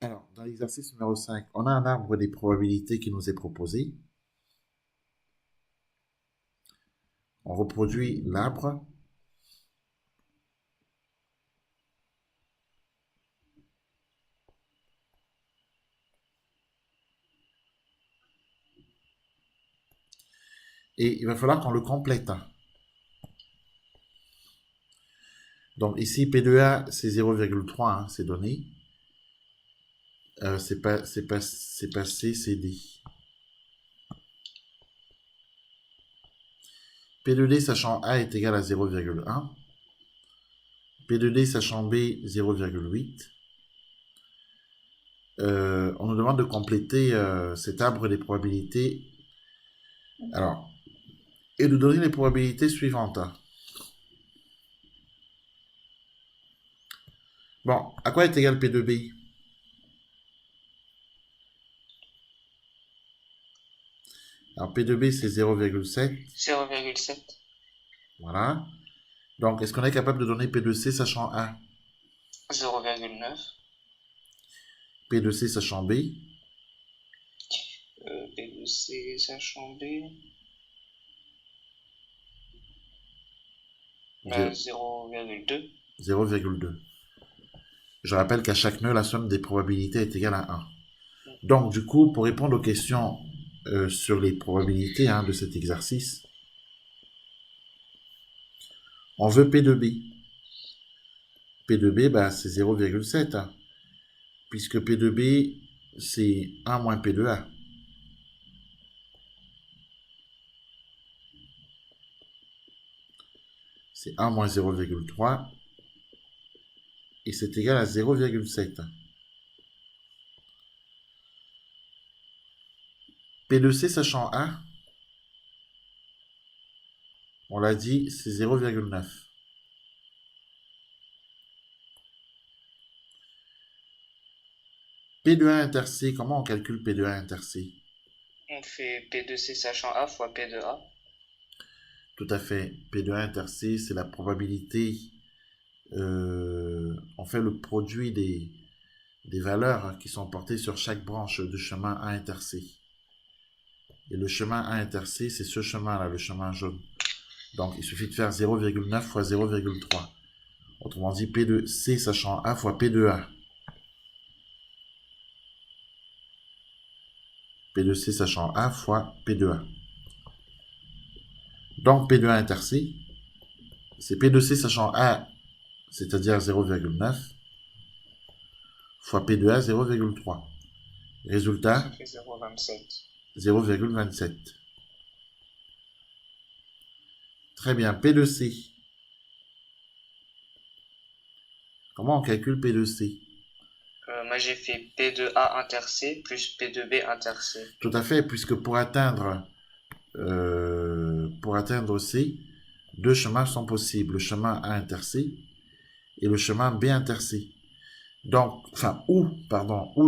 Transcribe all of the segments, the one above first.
Alors, dans l'exercice numéro 5, on a un arbre des probabilités qui nous est proposé. On reproduit l'arbre et il va falloir qu'on le complète. Donc ici, P de A, c'est 0,3, hein, c'est donné. C'est pas C, c'est D. P de D sachant A est égal à 0,1. P de D sachant B, 0,8. On nous demande de compléter cet arbre des probabilités. Alors, et de donner les probabilités suivantes. Bon, à quoi est égal P de B? Alors P de B, c'est 0,7. 0,7, Voilà. Donc, est-ce qu'on est capable de donner P de C sachant A? 0,9, P de C sachant B? B de C sachant B, 0,2. 0,2. Je rappelle qu'à chaque nœud, la somme des probabilités est égale à 1. Donc, du coup, pour répondre aux questions sur les probabilités hein, de cet exercice, on veut P de B. P de B, bah, c'est 0,7, hein, puisque P de B, c'est 1 moins P de A. C'est 1 moins 0,3, et c'est égal à 0,7. P de C sachant A, on l'a dit, c'est 0,9. P de A inter C, comment on calcule P de A inter C? On fait P de C sachant A fois P de A. Tout à fait. P de A inter C, c'est la probabilité. On fait le produit des valeurs hein, qui sont portées sur chaque branche du chemin A inter C. Et le chemin A inter C, c'est ce chemin-là, le chemin jaune. Donc, il suffit de faire 0,9 fois 0,3. Autrement dit, P de C sachant A fois P de A. P de C sachant A fois P de A. Donc, P de A inter C, c'est P de C sachant A, c'est-à-dire 0,9, fois P de A, 0,3. Ça Résultat, fait 0,27. 0,27. Très bien, P de C. Comment on calcule P de C? Moi j'ai fait P de A inter C plus P de B inter C. Tout à fait, puisque pour atteindre C, deux chemins sont possibles, le chemin A inter C et le chemin B inter C. Donc, enfin, ou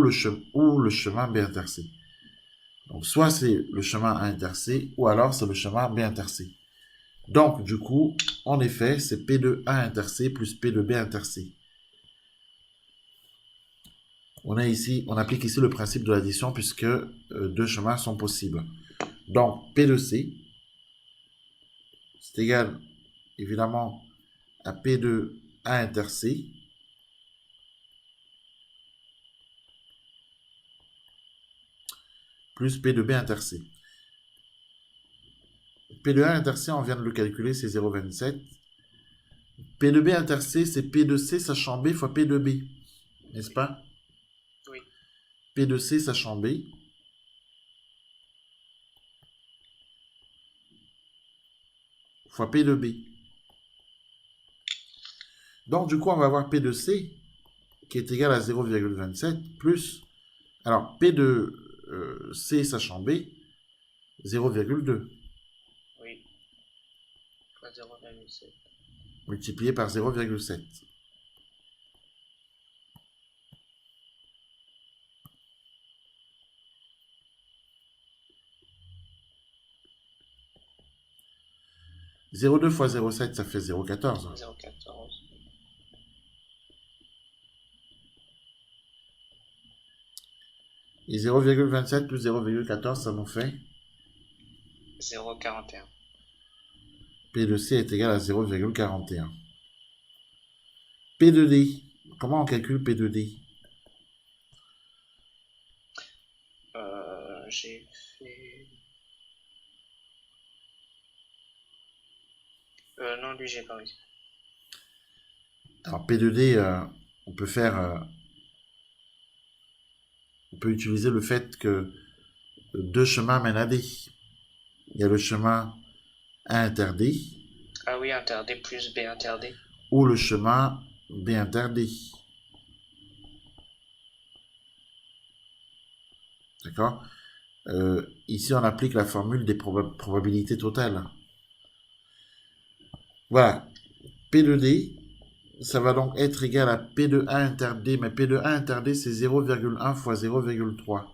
le chemin B inter C. Donc, soit c'est le chemin A inter C, ou alors c'est le chemin B inter C. Donc, du coup, en effet, c'est P de A inter C plus P de B inter C. On applique ici le principe de l'addition puisque deux chemins sont possibles. Donc, P de C, c'est égal, évidemment, à P de A inter C plus P de B inter C. P de A inter C, on vient de le calculer, c'est 0,27. P de B inter C, c'est P de C sachant B fois P de B, n'est-ce Oui, pas? oui. P de C sachant B fois P de B. Donc, du coup, on va avoir P de C qui est égal à 0,27 plus, alors P de C sachant B, 0,2 Oui, fois 0,7. multiplié par 0,7. 0,2 fois 0,7, ça fait 0,14. 0,14. Et 0,27 plus 0,14, ça nous fait 0,41. P de C est égal à 0,41. P de D. Comment on calcule P de D? J'ai fait... non, lui, j'ai pas réussi. Alors P de D, on peut faire... on peut utiliser le fait que deux chemins mènent à D. Il y a le chemin A inter D. Ah oui, inter D plus B inter D. Ou le chemin B inter D. D'accord? Ici, on applique la formule des probabilités totales. Voilà. P de D, ça va donc être égal à P de A inter D, mais P de A inter D, c'est 0,1 fois 0,3.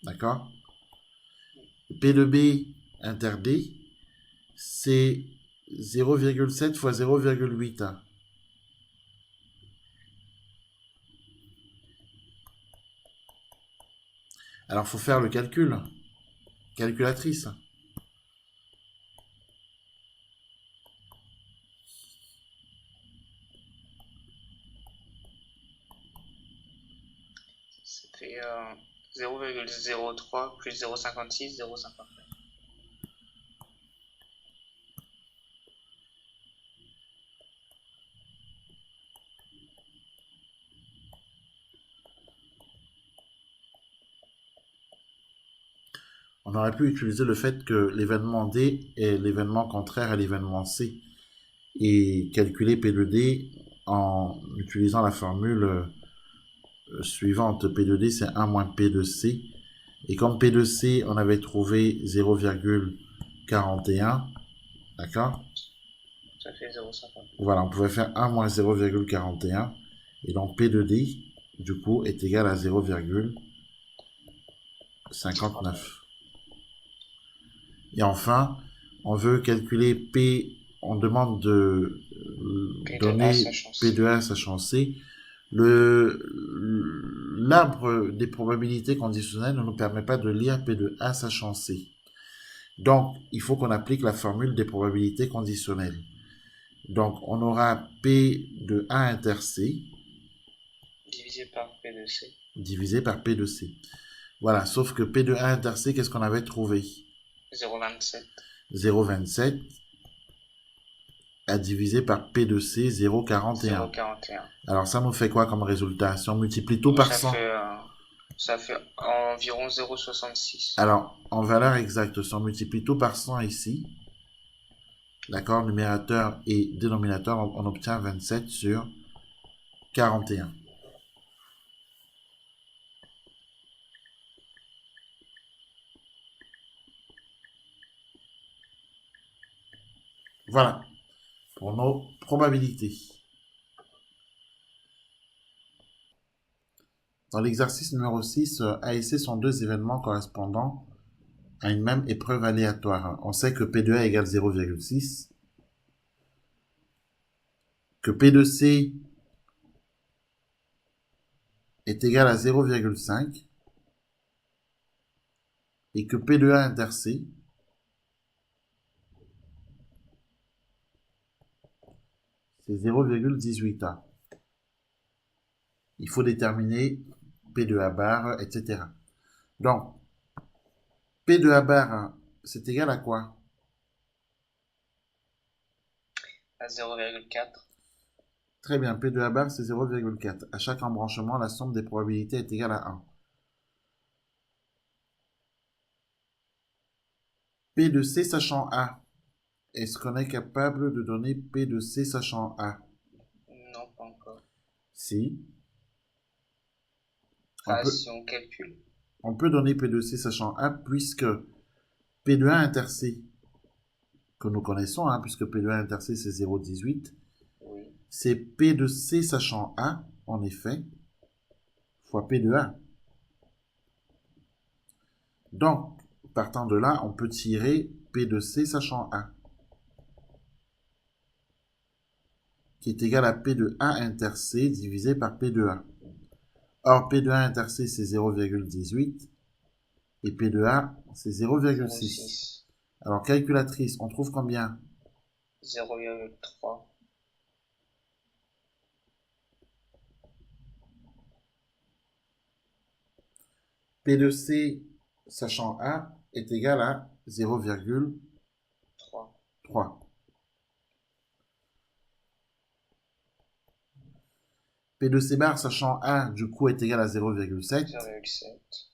D'accord? P de B inter D, c'est 0,7 fois 0,8. Alors, il faut faire le calcul. Calculatrice. Ça fait 0,03 plus 0,56, 0,59. On aurait pu utiliser le fait que l'événement D est l'événement contraire à l'événement C et calculer P de D en utilisant la formule suivante. P de D, c'est 1 moins P de C. Et comme P de C, on avait trouvé 0,41, d'accord? Ça fait 0,50. Voilà, on pouvait faire 1 moins 0,41. Et donc P de D, du coup, est égal à 0,59. Et enfin, on veut calculer P, on demande de donner P de A sachant C. L'arbre des probabilités conditionnelles ne nous permet pas de lire P de A sachant C. Donc, il faut qu'on applique la formule des probabilités conditionnelles. Donc, on aura P de A inter C divisé par P de C. Divisé par P de C. Voilà, sauf que P de A inter C, qu'est-ce qu'on avait trouvé? 0,27. 0,27 à diviser par P de C, 0,41. 0,41. Alors, ça nous fait quoi comme résultat? Si on multiplie tout par 100. Ça fait environ 0,66. Alors, en valeur exacte, si on multiplie tout par 100 ici, d'accord, numérateur et dénominateur, on obtient 27 sur 41. Voilà, pour nos probabilités. Dans l'exercice numéro 6, A et C sont deux événements correspondant à une même épreuve aléatoire. On sait que P de A égale 0,6, que P de C est égal à 0,5 et que P de A inter C c'est 0,18A. Il faut déterminer P de A bar, etc. Donc, P de A bar, c'est égal à quoi? À 0,4. Très bien, P de A bar, c'est 0,4. À chaque embranchement, la somme des probabilités est égale à 1. P de C sachant A. Est-ce qu'on est capable de donner P de C sachant A? Non, pas encore. Si. Si on calcule. On peut donner P de C sachant A puisque P de A inter C, que nous connaissons, puisque P de A inter C c'est 0,18, oui. C'est P de C sachant A, en effet, fois P de A. Donc, partant de là, on peut tirer P de C sachant A, qui est égal à P de A inter C divisé par P de A. Or, P de A inter C, c'est 0,18. Et P de A, c'est 0,6. 0,6. Alors, calculatrice, on trouve combien? 0,3. P de C, sachant A, est égal à 0,3. 3. P de C bar, sachant A, du coup, est égal à 0,7. 0,7.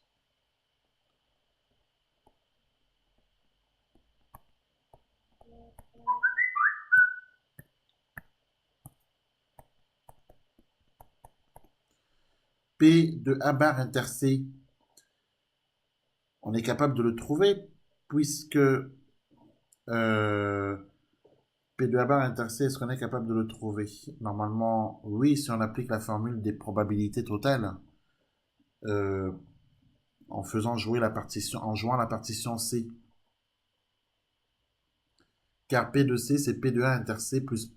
P de A bar inter C, on est capable de le trouver, puisque P de A bar inter C, est-ce qu'on est capable de le trouver? Normalement, oui, si on applique la formule des probabilités totales, en faisant jouer la partition, en jouant la partition C. Car P de C, c'est P de A inter C plus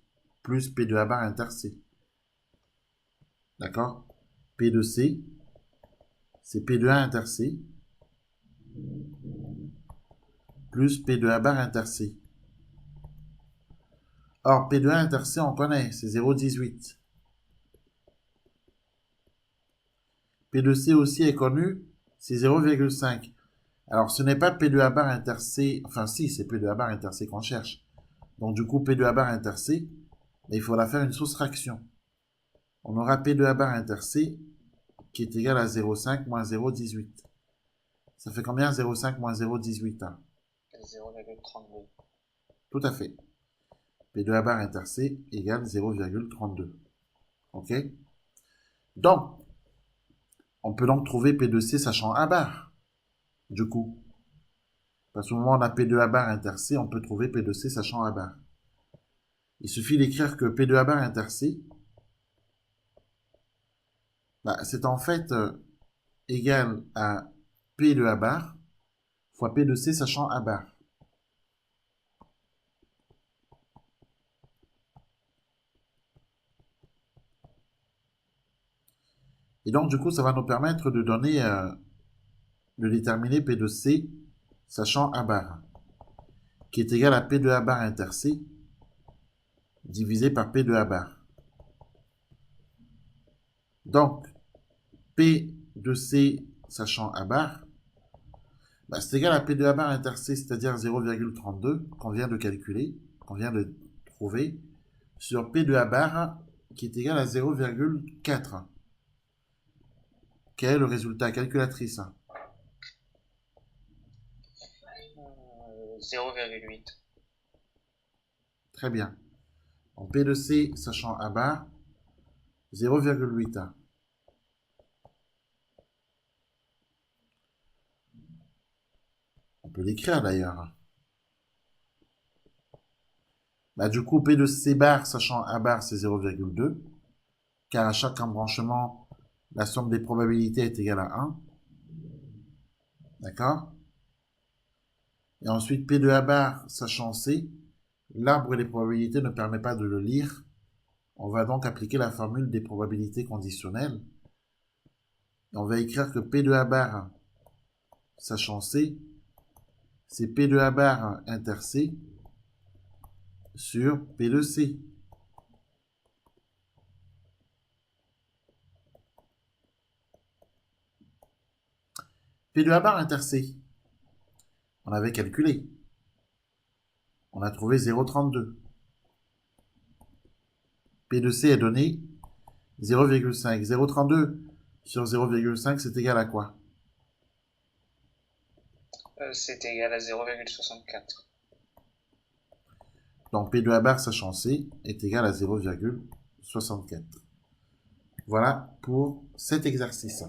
P de A bar inter C. D'accord? P de C, c'est P de A inter C plus P de A bar inter C. Or, P de A inter C, on connaît, c'est 0,18. P de C aussi est connu, c'est 0,5. Alors, ce n'est pas P de A bar inter C, enfin si, c'est P de A bar inter C qu'on cherche. Donc, du coup, P de A bar inter C, mais il faudra faire une soustraction. On aura P de A bar inter C qui est égal à 0,5 moins 0,18. Ça fait combien 0,5 moins 0,18 hein? 0,32. Tout à fait. P de A bar inter C égale 0,32. Ok? Donc, on peut donc trouver P de C sachant A bar. Du coup, parce qu'au moment où on a P de A bar inter C, on peut trouver P de C sachant A bar. Il suffit d'écrire que P de A bar inter C, c'est en fait égal à P de A bar fois P de C sachant A bar. Et donc, du coup, ça va nous permettre de donner, de déterminer P de C sachant A bar, qui est égal à P de A bar inter C divisé par P de A bar. Donc, P de C sachant A bar, c'est égal à P de A bar inter C, c'est-à-dire 0,32 qu'on vient de calculer, qu'on vient de trouver, sur P de A bar qui est égal à 0,4. Quel est le résultat calculatrice? 0,8. Très bien. En P de C sachant A bar, 0,8. On peut l'écrire d'ailleurs. Du coup, P de C bar sachant A bar, c'est 0,2. Car à chaque embranchement, la somme des probabilités est égale à 1. D'accord? Et ensuite, P de A bar sachant C, l'arbre des probabilités ne permet pas de le lire. On va donc appliquer la formule des probabilités conditionnelles. Et on va écrire que P de A bar sachant C, c'est P de A bar inter C sur P de C. P de A bar inter C, on avait calculé. On a trouvé 0,32. P de C est donné 0,5. 0,32 sur 0,5, c'est égal à quoi? C'est égal à 0,64. Donc P de A bar sachant C est égal à 0,64. Voilà pour cet exercice.